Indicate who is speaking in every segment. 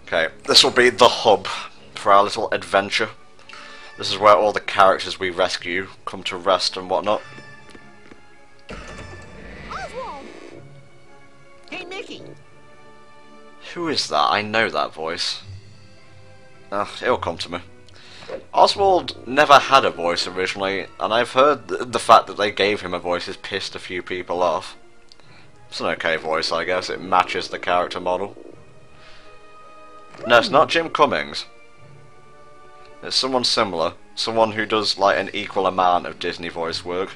Speaker 1: Okay, this will be the hub for our little adventure. This is where all the characters we rescue come to rest and whatnot.
Speaker 2: Oswald! Hey, Mickey!
Speaker 1: Who is that? I know that voice. It'll come to me. Oswald never had a voice originally, and I've heard the fact that they gave him a voice has pissed a few people off. It's an okay voice, I guess. It matches the character model. No, it's not Jim Cummings. It's someone similar. Someone who does like an equal amount of Disney voice work.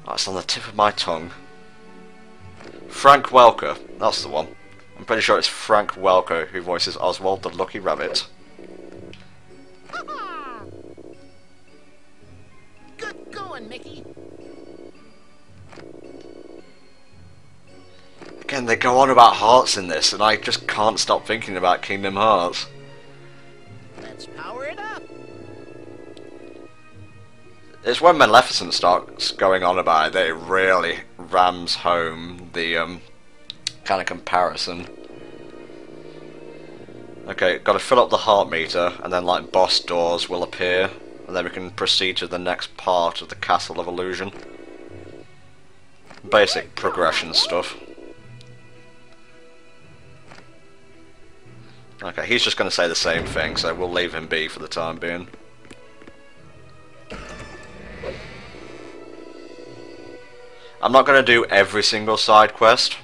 Speaker 1: Oh, it's on the tip of my tongue. Frank Welker, that's the one. I'm pretty sure it's Frank Welker who voices Oswald the Lucky Rabbit.
Speaker 2: Good going, Mickey!
Speaker 1: Again, they go on about hearts in this, and I just can't stop thinking about Kingdom Hearts.
Speaker 2: Let's power it up!
Speaker 1: It's when Maleficent starts going on about it that it really rams home the kind of comparison. Okay, got to fill up the heart meter, and then like boss doors will appear, and then we can proceed to the next part of the Castle of Illusion. Basic progression stuff. Okay, he's just going to say the same thing, so we'll leave him be for the time being. I'm not going to do every single side quest.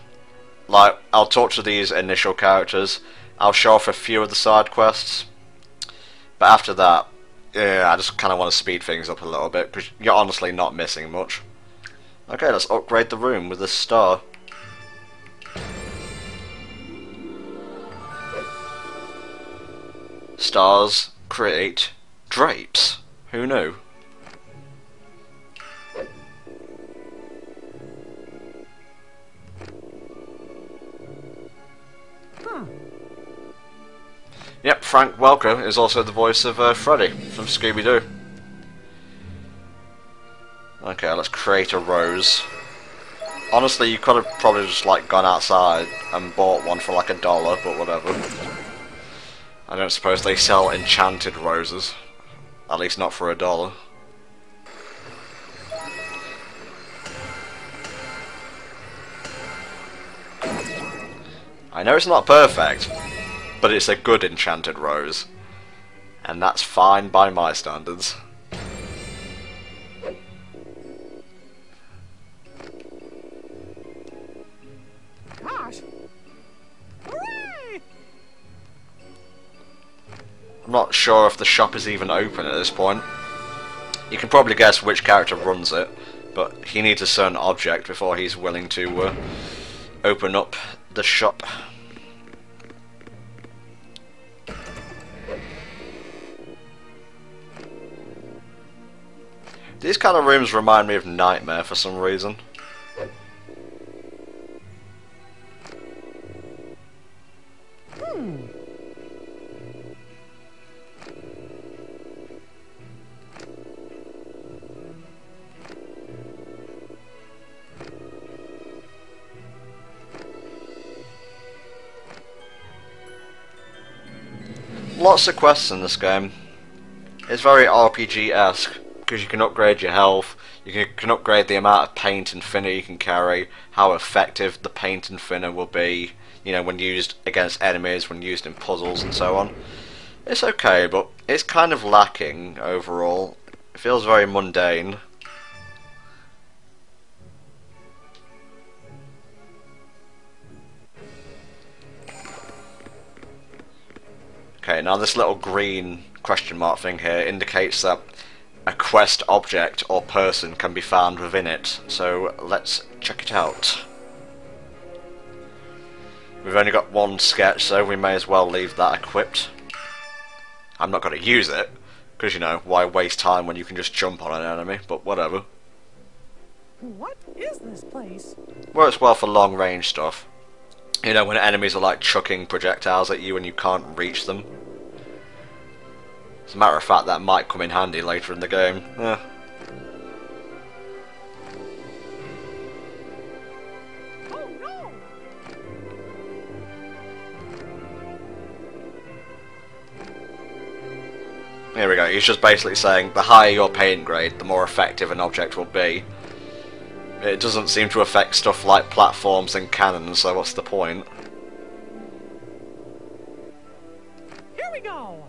Speaker 1: Like, I'll talk to these initial characters, I'll show off a few of the side quests, but after that, yeah, I just kind of want to speed things up a little bit, because you're honestly not missing much. Okay, let's upgrade the room with this star. Stars create drapes. Who knew? Yep, Frank Welker is also the voice of Freddy from Scooby-Doo. Okay, let's create a rose. Honestly, you could have probably just like gone outside and bought one for like $1, but whatever. I don't suppose they sell enchanted roses. At least not for $1. I know it's not perfect, but it's a good enchanted rose. And that's fine by my standards.
Speaker 2: Gosh! Hooray!
Speaker 1: I'm not sure if the shop is even open at this point. You can probably guess which character runs it, but he needs a certain object before he's willing to open up the shop. These kind of rooms remind me of Nightmare for some reason. Lots of quests in this game. It's very RPG-esque, because you can upgrade your health, you can upgrade the amount of paint and thinner you can carry, how effective the paint and thinner will be, you know, when used against enemies, when used in puzzles and so on. It's okay, but it's kind of lacking overall. It feels very mundane. Okay, now this little green question mark thing here indicates that a quest object or person can be found within it, so let's check it out. We've only got one sketch, so we may as well leave that equipped. I'm not going to use it, because, you know, why waste time when you can just jump on an enemy, but whatever.
Speaker 2: What is this place?
Speaker 1: Works well for long range stuff. You know, when enemies are like chucking projectiles at you and you can't reach them. As a matter of fact, that might come in handy later in the game. Yeah.
Speaker 2: Oh no!
Speaker 1: Here we go. He's just basically saying the higher your paint grade, the more effective an object will be. It doesn't seem to affect stuff like platforms and cannons, so what's the point?
Speaker 2: Here we go.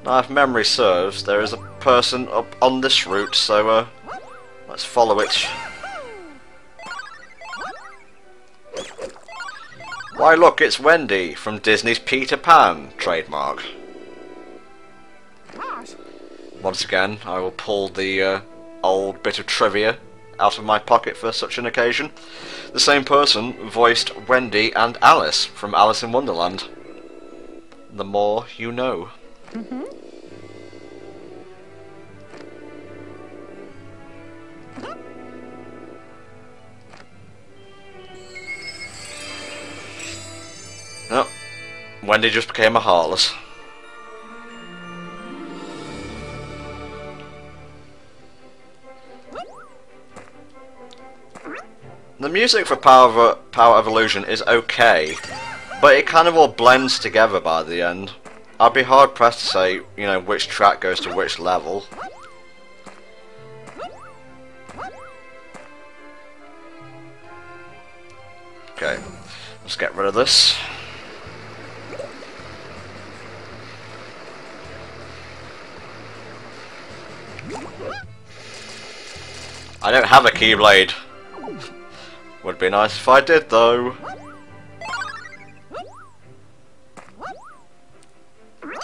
Speaker 1: Now, if memory serves, there is a person up on this route, so let's follow it. Why look, it's Wendy from Disney's Peter Pan trademark.
Speaker 2: Gosh.
Speaker 1: Once again, I will pull the old bit of trivia out of my pocket for such an occasion. The same person voiced Wendy and Alice from Alice in Wonderland. The more you know.
Speaker 2: Mm-hmm.
Speaker 1: No, Wendy just became a Heartless. The music for Power Evolution is okay, but it kind of all blends together by the end. I'd be hard pressed to say, you know, which track goes to which level. Okay, let's get rid of this. I don't have a Keyblade. Would be nice if I did, though. I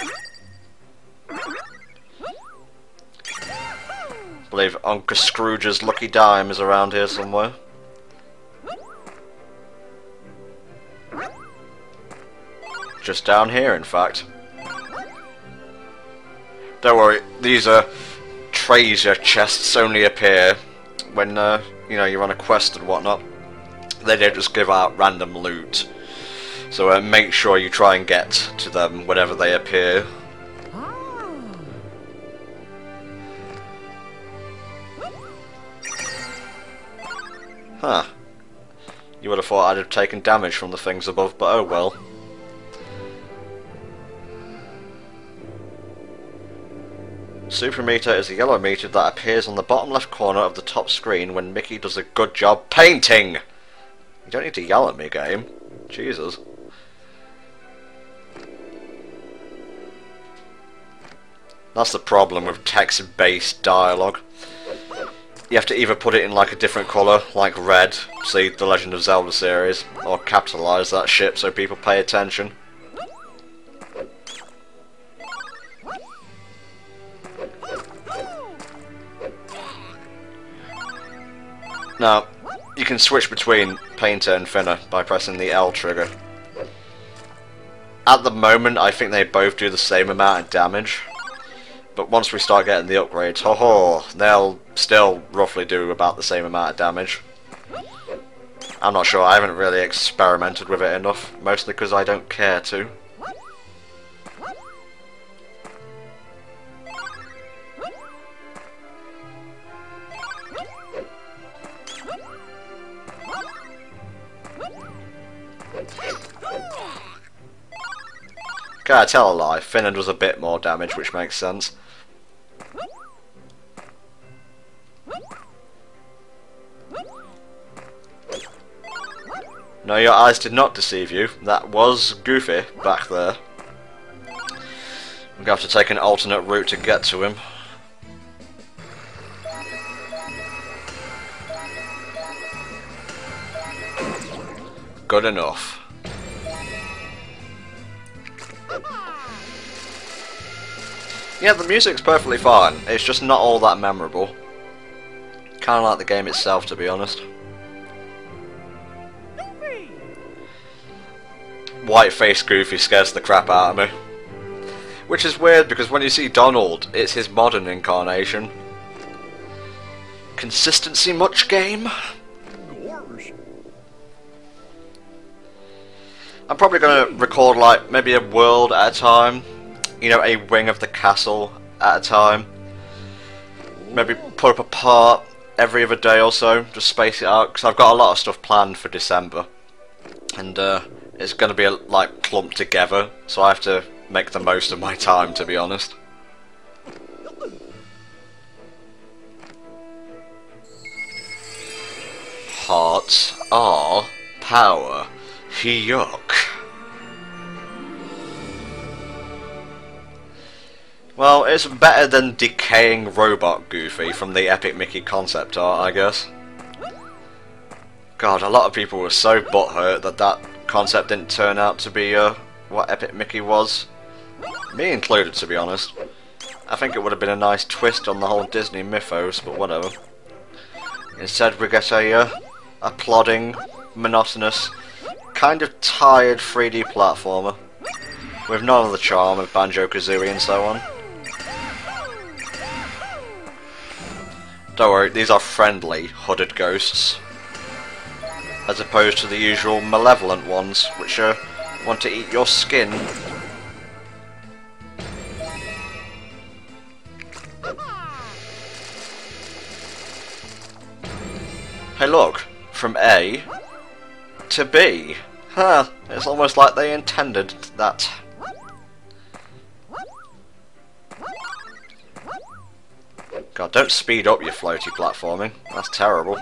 Speaker 1: believe Uncle Scrooge's lucky dime is around here somewhere. Just down here, in fact. Don't worry, these treasure chests only appear when you know, you're on a quest and whatnot. They don't just give out random loot, so make sure you try and get to them whenever they appear. Huh. You would have thought I'd have taken damage from the things above, but oh well. Super meter is a yellow meter that appears on the bottom left corner of the top screen when Mickey does a good job painting! You don't need to yell at me, game. Jesus. That's the problem with text-based dialogue. You have to either put it in like a different colour, like red, see the Legend of Zelda series, or capitalise that shit so people pay attention. Now, you can switch between Painter and Thinner by pressing the L trigger. At the moment, I think they both do the same amount of damage. But once we start getting the upgrades, they'll still roughly do about the same amount of damage. I'm not sure, I haven't really experimented with it enough, mostly because I don't care to. Okay, I tell a lie, Finland was a bit more damage, which makes sense. No, your eyes did not deceive you. That was Goofy back there. I'm going to have to take an alternate route to get to him. Good enough. Yeah, the music's perfectly fine. It's just not all that memorable. Kind of like the game itself, to be honest. White-faced Goofy scares the crap out of me. Which is weird, because when you see Donald, it's his modern incarnation. Consistency much, game? I'm probably going to record, like, maybe a world at a time. You know, a wing of the castle at a time. Maybe put up a part every other day or so, just space it out, because I've got a lot of stuff planned for December. And it's going to be like clumped together, so I have to make the most of my time, to be honest. Hearts are power. Yuck. Well, it's better than decaying robot Goofy from the Epic Mickey concept art, I guess. God, a lot of people were so butthurt that that concept didn't turn out to be what Epic Mickey was. Me included, to be honest. I think it would have been a nice twist on the whole Disney mythos, but whatever. Instead we get a plodding, monotonous, kind of tired 3D platformer, with none of the charm of Banjo-Kazooie and so on. Don't worry, these are friendly, hooded ghosts, as opposed to the usual malevolent ones, which want to eat your skin. Hey look, from A to B. Huh, it's almost like they intended that. God, don't speed up your floaty platforming. That's terrible.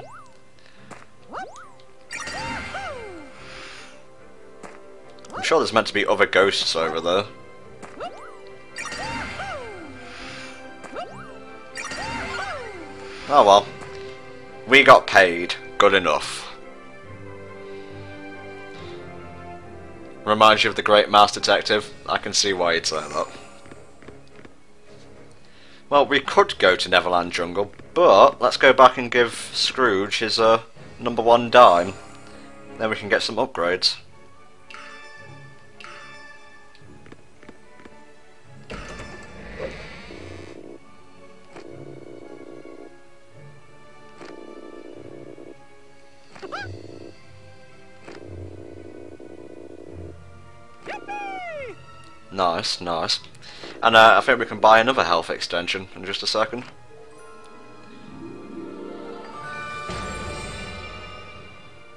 Speaker 1: I'm sure there's meant to be other ghosts over there. Oh well. We got paid. Good enough. Reminds you of the great Mouse Detective. I can see why you'd say that. Well, we could go to Neverland Jungle, but let's go back and give Scrooge his #1 dime. Then we can get some upgrades. Nice, nice. And I think we can buy another health extension in just a second.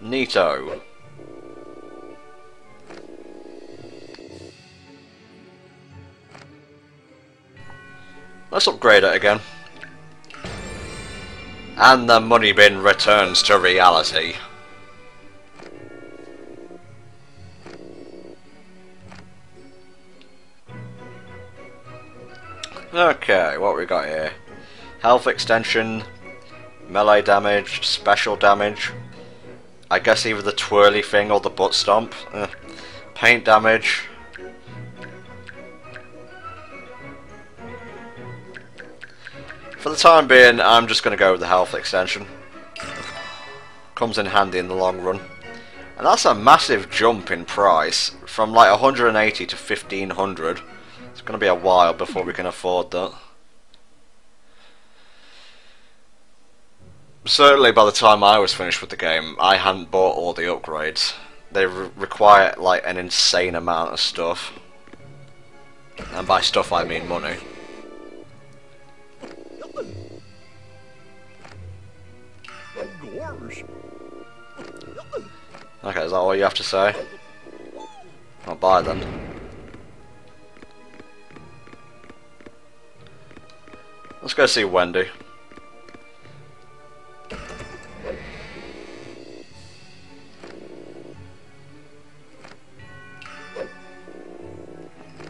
Speaker 1: Neato. Let's upgrade it again. And the money bin returns to reality. Okay, what we got here? Health extension, melee damage, special damage. I guess either the twirly thing or the butt stomp. Paint damage. For the time being, I'm just going to go with the health extension. Comes in handy in the long run. And that's a massive jump in price, from like 180 to 1500. It's going to be a while before we can afford that. Certainly by the time I was finished with the game, I hadn't bought all the upgrades. They require like an insane amount of stuff. And by stuff I mean money. Okay, is that all you have to say? I'll buy then. Let's go see Wendy.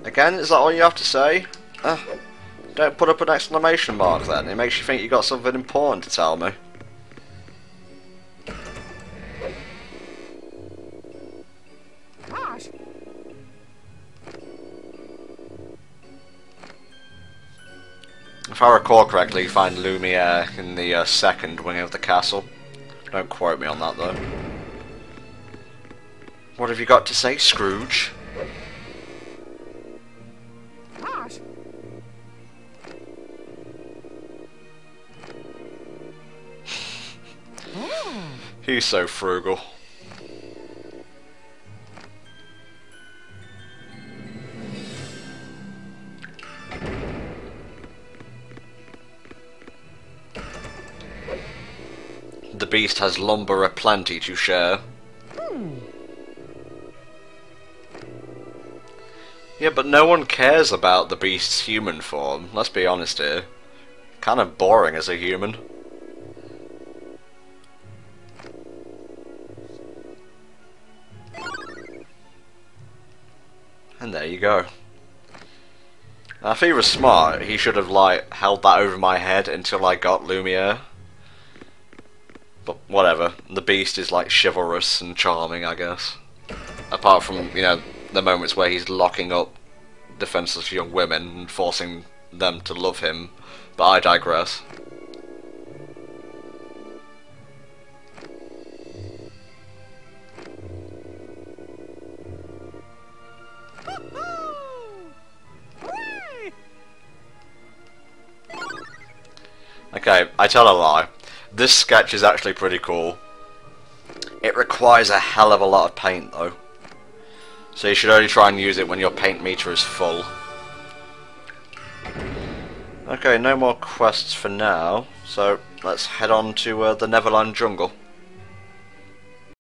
Speaker 1: Again, is that all you have to say? Don't put up an exclamation mark then, it makes you think you got something important to tell me.
Speaker 2: Gosh.
Speaker 1: If I recall correctly, you find Lumiere in the second wing of the castle. Don't quote me on that though. What have you got to say, Scrooge?
Speaker 2: Gosh.
Speaker 1: He's so frugal. The beast has lumber aplenty to share. Yeah, but no one cares about the beast's human form, let's be honest here. Kind of boring as a human. And there you go. Now, if he was smart, he should have, like, held that over my head until I got Lumiere. But whatever, the beast is, like, chivalrous and charming, I guess. Apart from, you know, the moments where he's locking up defenseless young women and forcing them to love him, but I digress. Okay, I tell a lie. This sketch is actually pretty cool. It requires a hell of a lot of paint though. So you should only try and use it when your paint meter is full. Okay, no more quests for now, so let's head on to the Neverland jungle.